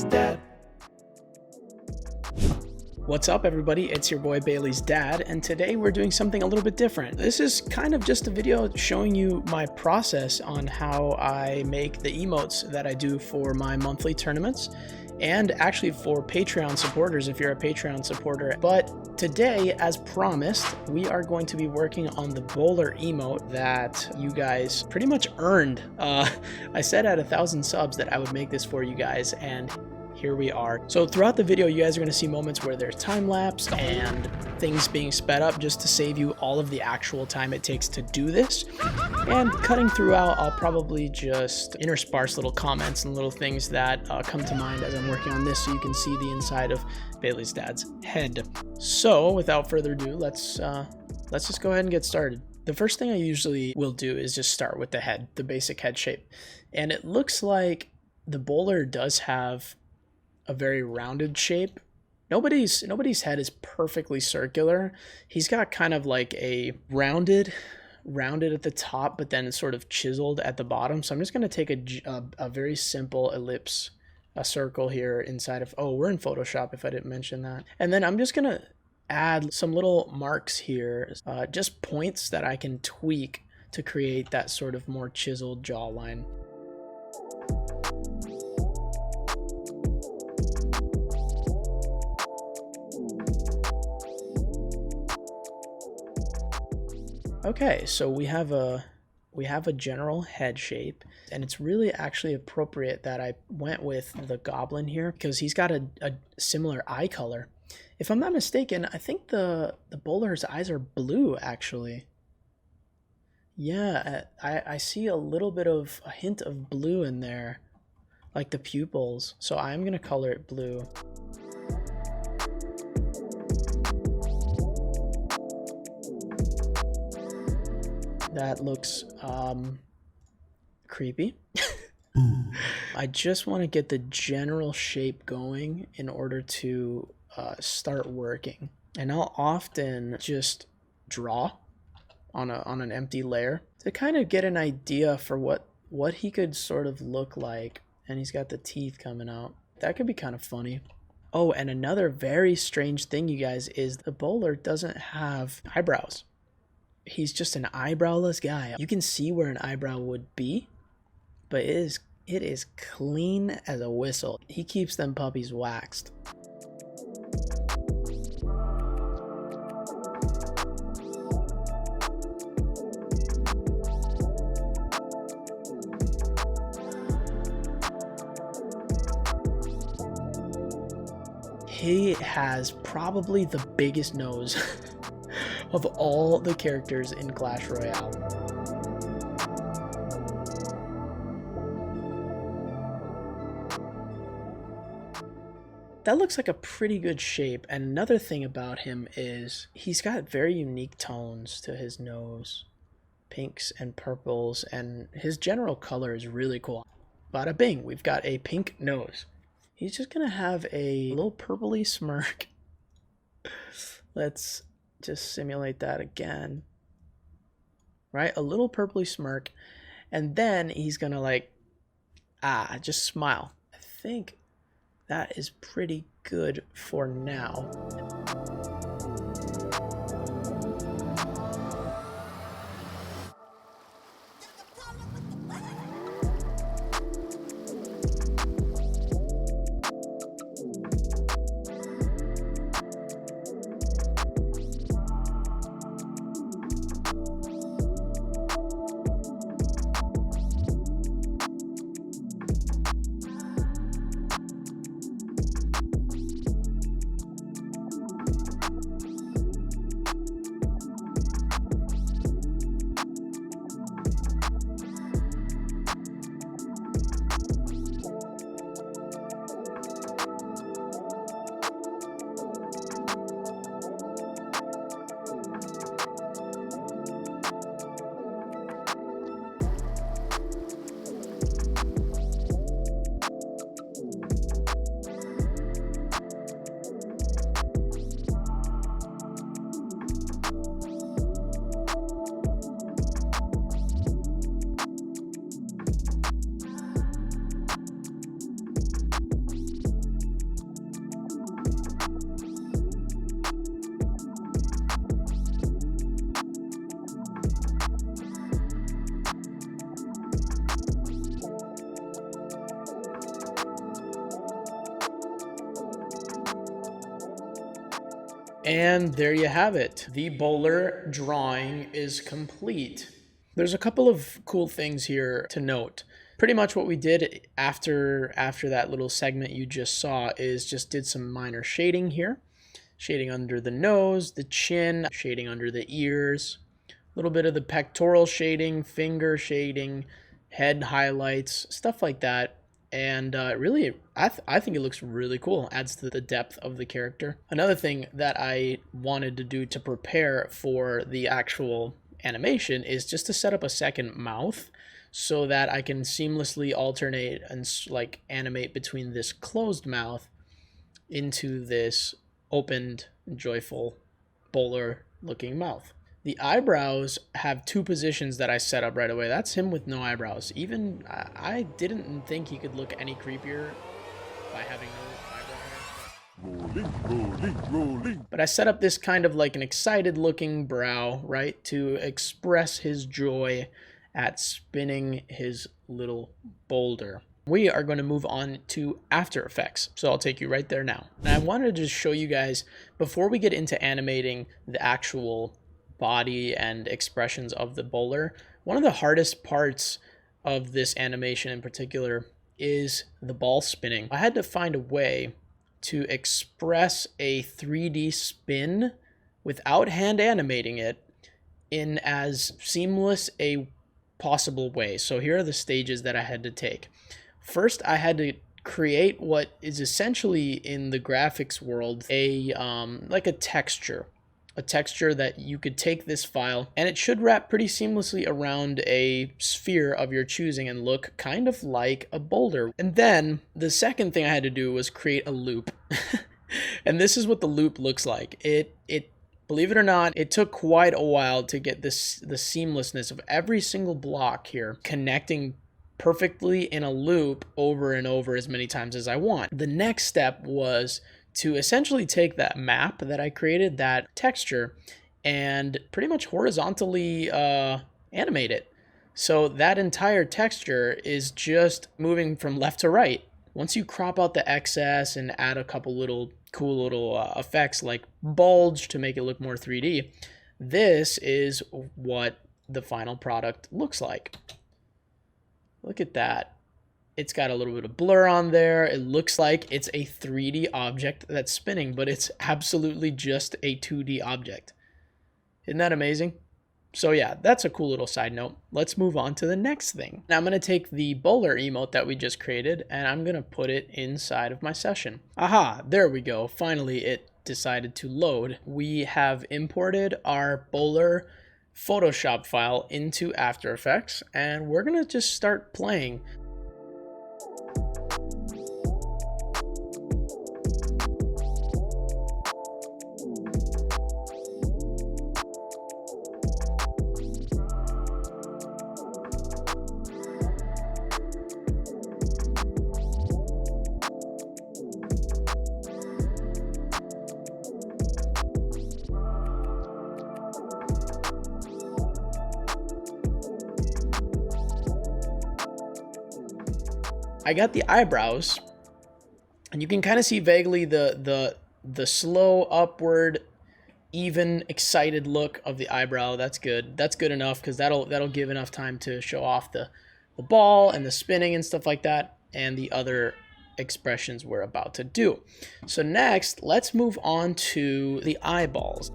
Bailey's dad. What's up, everybody? It's your boy Bailey's dad, and today we're doing something a little bit different. This is kind of just a video showing you my process on how I make the emotes that I do for my monthly tournaments, and actually for Patreon supporters if you're a Patreon supporter. But today, as promised, we are going to be working on the bowler emote that you guys pretty much earned. I said at 1,000 subs that I would make this for you guys, and here we are. So throughout the video, you guys are going to see moments where there's time lapse and things being sped up just to save you all of the actual time it takes to do this. And cutting throughout, I'll probably just intersperse little comments and little things that come to mind as I'm working on this, so you can see the inside of Bailey's dad's head. So without further ado, let's just go ahead and get started. The first thing I usually will do is just start with the head, the basic head shape. And it looks like the bowler does have a very rounded shape. Nobody's head is perfectly circular. He's got kind of like a rounded at the top, but then sort of chiseled at the bottom. So I'm just going to take a very simple ellipse, a circle here inside of, oh, we're in Photoshop if I didn't mention that. And then I'm just going to add some little marks here, just points that I can tweak to create that sort of more chiseled jawline. Okay, so we have a general head shape, and it's really actually appropriate that I went with the goblin here because he's got a similar eye color. If I'm not mistaken, I think the bowler's eyes are blue, actually. Yeah, I see a little bit of a hint of blue in there, like the pupils. So I'm gonna color it blue. That looks creepy. I just want to get the general shape going in order to start working. And I'll often just draw on an empty layer to kind of get an idea for what he could sort of look like. And he's got the teeth coming out. That could be kind of funny. Oh, and another very strange thing, you guys, is the bowler doesn't have eyebrows. He's just an eyebrowless guy. You can see where an eyebrow would be, but it is clean as a whistle. He keeps them puppies waxed. He has probably the biggest nose of all the characters in Clash Royale. That looks like a pretty good shape, and another thing about him is he's got very unique tones to his nose. Pinks and purples, and his general color is really cool. Bada bing, we've got a pink nose. He's just gonna have a little purpley smirk. Let's just simulate that again, right? A little purpley smirk, and then he's gonna like just smile. I think that is pretty good for now. And there you have it. The bowler drawing is complete. There's a couple of cool things here to note. Pretty much what we did after that little segment you just saw is just did some minor shading here. Shading under the nose, the chin, shading under the ears, a little bit of the pectoral shading, finger shading, head highlights, stuff like that. And really, I think it looks really cool. Adds to the depth of the character. Another thing that I wanted to do to prepare for the actual animation is just to set up a second mouth so that I can seamlessly alternate and like animate between this closed mouth into this opened, joyful, bowler looking mouth. The eyebrows have two positions that I set up right away. That's him with no eyebrows. Even I didn't think he could look any creepier by having no eyebrow. Rolling. But I set up this kind of like an excited looking brow, right, to express his joy at spinning his little boulder. We are going to move on to After Effects, so I'll take you right there now. And I wanted to just show you guys, before we get into animating the actual body and expressions of the bowler, one of the hardest parts of this animation in particular is the ball spinning. I had to find a way to express a 3D spin without hand animating it in as seamless a possible way. So here are the stages that I had to take. First, I had to create what is essentially in the graphics world like a texture that you could take this file and it should wrap pretty seamlessly around a sphere of your choosing and look kind of like a boulder. And then the second thing I had to do was create a loop. And this is what the loop looks like. It believe it or not, it took quite a while to get the seamlessness of every single block here connecting perfectly in a loop over and over as many times as I want. The next step was to essentially take that map that I created, that texture, and pretty much horizontally animate it. So that entire texture is just moving from left to right. Once you crop out the excess and add a couple little cool little effects like bulge to make it look more 3D, this is what the final product looks like. Look at that. It's got a little bit of blur on there. It looks like it's a 3D object that's spinning, but it's absolutely just a 2D object. Isn't that amazing? So yeah, that's a cool little side note. Let's move on to the next thing. Now I'm going to take the bowler emote that we just created and I'm going to put it inside of my session. Aha, there we go. Finally, it decided to load. We have imported our bowler Photoshop file into After Effects and we're going to just start playing. I got the eyebrows, and you can kind of see vaguely the slow upward, even excited look of the eyebrow. That's good. That's good enough because that'll give enough time to show off the ball and the spinning and stuff like that, and the other expressions we're about to do. So next, let's move on to the eyeballs.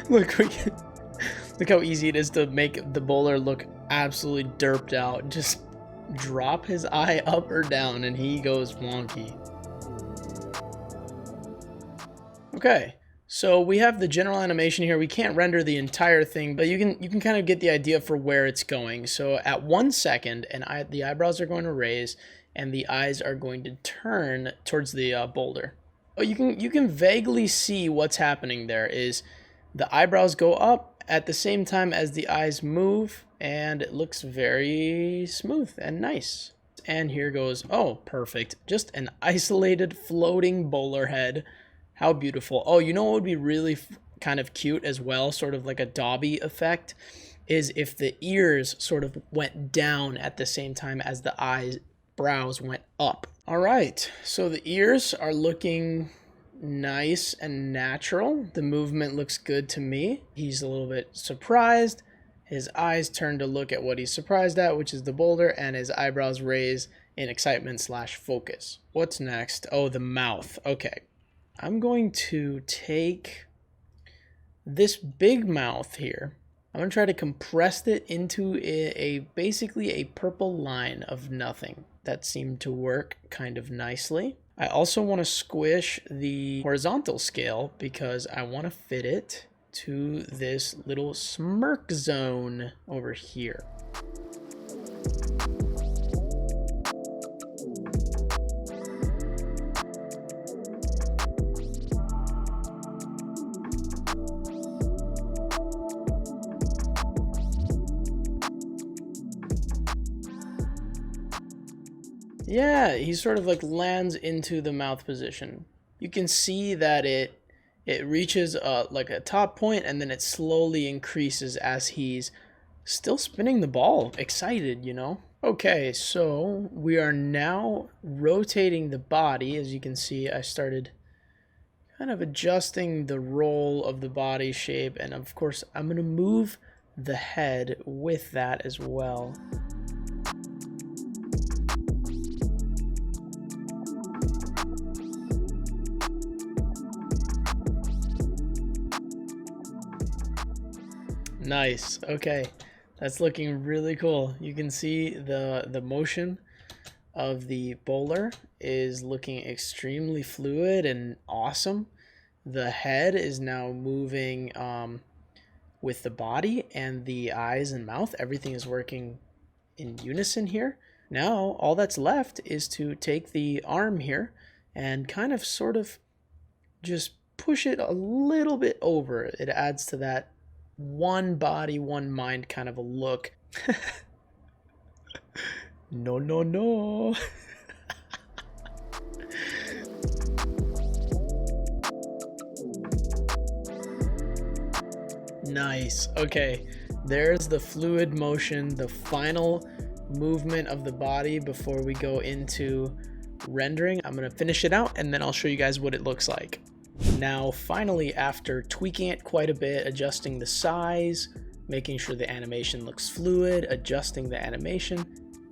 Look how easy it is to make the bowler look absolutely derped out. Just drop his eye up or down and he goes wonky. Okay, so we have the general animation here. We can't render the entire thing, but you can kind of get the idea for where it's going. So at 1 second, and the eyebrows are going to raise and the eyes are going to turn towards the boulder. You can vaguely see what's happening there is the eyebrows go up at the same time as the eyes move, and it looks very smooth and nice. And here goes, oh, perfect. Just an isolated floating bowler head. How beautiful. Oh, you know what would be really kind of cute as well, sort of like a Dobby effect, is if the ears sort of went down at the same time as the eyebrows went up. All right, so the ears are looking nice and natural. The movement looks good to me. He's a little bit surprised. His eyes turn to look at what he's surprised at, which is the boulder, and his eyebrows raise in excitement / focus. What's next? Oh, the mouth. Okay. I'm going to take this big mouth here. I'm going to try to compress it into basically a purple line of nothing. That seemed to work kind of nicely. I also want to squish the horizontal scale because I want to fit it to this little smirk zone over here. Yeah, he sort of like lands into the mouth position. You can see that it reaches like a top point, and then it slowly increases as he's still spinning the ball, excited, you know? Okay, so we are now rotating the body. As you can see, I started kind of adjusting the roll of the body shape, and of course I'm going to move the head with that as well. Nice. Okay, that's looking really cool. You can see the motion of the bowler is looking extremely fluid and awesome. The head is now moving with the body, and the eyes and mouth. Everything is working in unison here. Now all that's left is to take the arm here and kind of sort of just push it a little bit over. It adds to that one body, one mind kind of a look. No, no, no. Nice. Okay, there's the fluid motion, the final movement of the body before we go into rendering. I'm gonna finish it out and then I'll show you guys what it looks like. Now, finally, after tweaking it quite a bit, adjusting the size, making sure the animation looks fluid, adjusting the animation,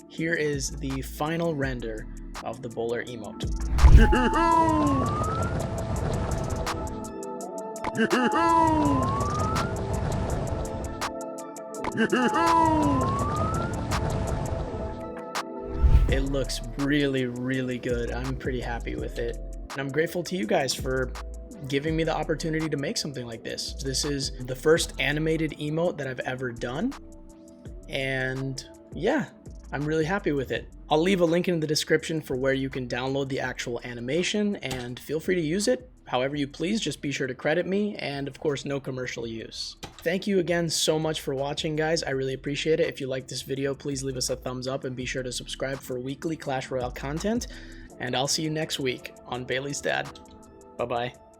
here is the final render of the bowler emote. It looks really, really good. I'm pretty happy with it. And I'm grateful to you guys for giving me the opportunity to make something like this. This is the first animated emote that I've ever done. And yeah, I'm really happy with it. I'll leave a link in the description for where you can download the actual animation, and feel free to use it however you please. Just be sure to credit me, and of course, no commercial use. Thank you again so much for watching, guys. I really appreciate it. If you like this video, please leave us a thumbs up and be sure to subscribe for weekly Clash Royale content. And I'll see you next week on Bailey's Dad. Bye-bye.